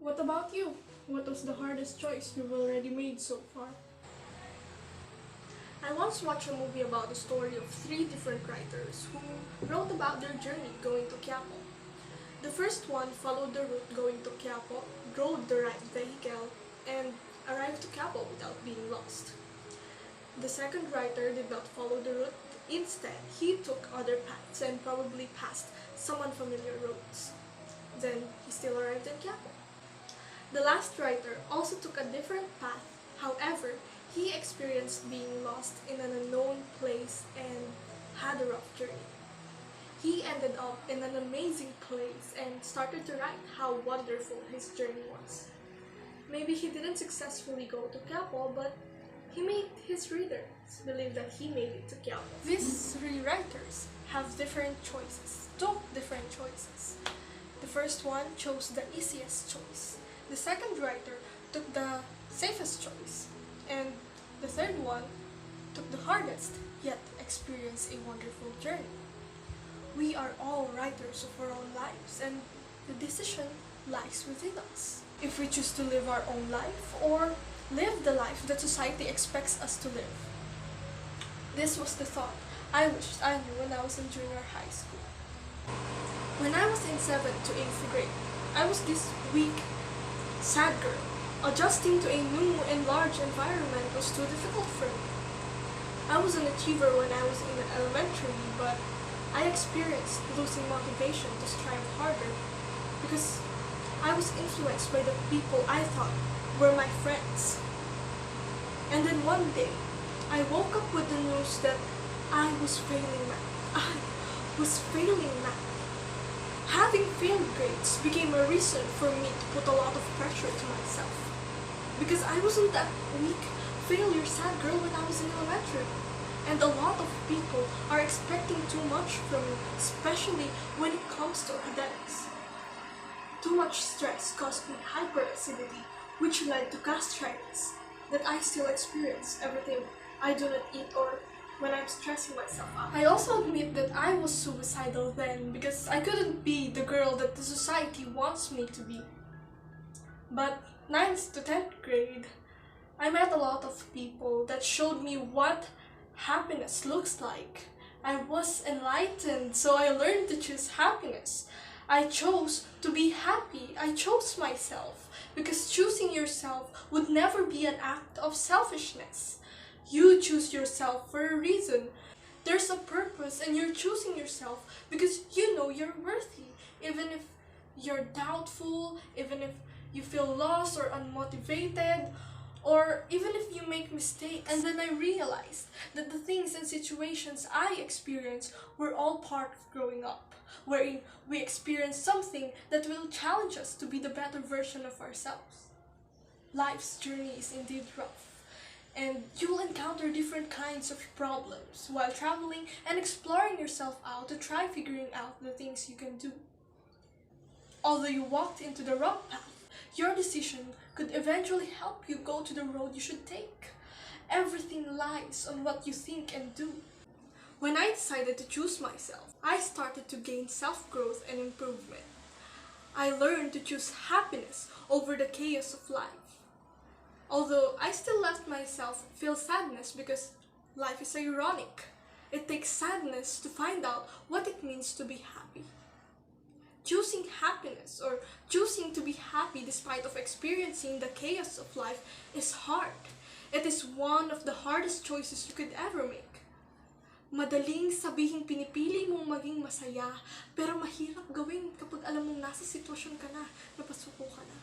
What about you? What was the hardest choice you've already made so far? I once watched a movie about the story of 3 different writers who wrote about their journey going to Quiapo. The first one followed the route going to Quiapo, rode the right vehicle, and arrived to Quiapo without being lost. The second writer did not follow the route. Instead, he took other paths and probably passed some unfamiliar roads. Then, he still arrived in Quiapo. The last writer also took a different path. However, he experienced being lost in an unknown place and had a rough journey. He ended up in an amazing place and started to write how wonderful his journey was. Maybe he didn't successfully go to Quiapo, but he made his readers believe that he made it to Quiapo. These 3 writers have different choices, took different choices. The first one chose the easiest choice. The second writer took the safest choice. And the third one took the hardest, yet experienced a wonderful journey. We are all writers of our own lives, and the decision lies within us. If we choose to live our own life or live the life that society expects us to live. This was the thought I wished I knew when I was in junior high school. When I was in 7th to 8th grade, I was this weak, sad girl. Adjusting to a new and large environment was too difficult for me. I was an achiever when I was in elementary, but I experienced losing motivation to strive harder because I was influenced by the people I thought were my friends. And then one day, I woke up with the news that I was failing math. I was failing math. Having failed grades became a reason for me to put a lot of pressure to myself. Because I wasn't that weak, failure sad girl when I was in elementary. And a lot of people are expecting too much from me, especially when it comes to academics. Too much stress caused me hyperacidity, which led to gastritis that I still experience every time I do not eat or when I'm stressing myself out. I also admit that I was suicidal then because I couldn't be the girl that the society wants me to be. But 9th to 10th grade, I met a lot of people that showed me what happiness looks like. I was enlightened, so I learned to choose happiness. I chose to be happy. I chose myself because choosing yourself would never be an act of selfishness. You choose yourself for a reason. There's a purpose and you're choosing yourself because you know you're worthy. Even if you're doubtful, even if you feel lost or unmotivated, or even if you make mistakes. And then I realized that the things and situations I experienced were all part of growing up, wherein we experience something that will challenge us to be the better version of ourselves. Life's journey is indeed rough, and you'll encounter different kinds of problems while traveling and exploring yourself out to try figuring out the things you can do. Although you walked into the wrong path, your decision could eventually help you go to the road you should take. Everything lies on what you think and do. When I decided to choose myself, I started to gain self-growth and improvement. I learned to choose happiness over the chaos of life. Although I still let myself feel sadness because life is ironic. It takes sadness to find out what it means to be happy. Choosing happiness or choosing to be happy despite of experiencing the chaos of life is hard. It is one of the hardest choices you could ever make. Madaling sabihing pinipili mong maging masaya, pero mahirap gawin kapag alam mong nasa sitwasyon ka na, napasuko ka na.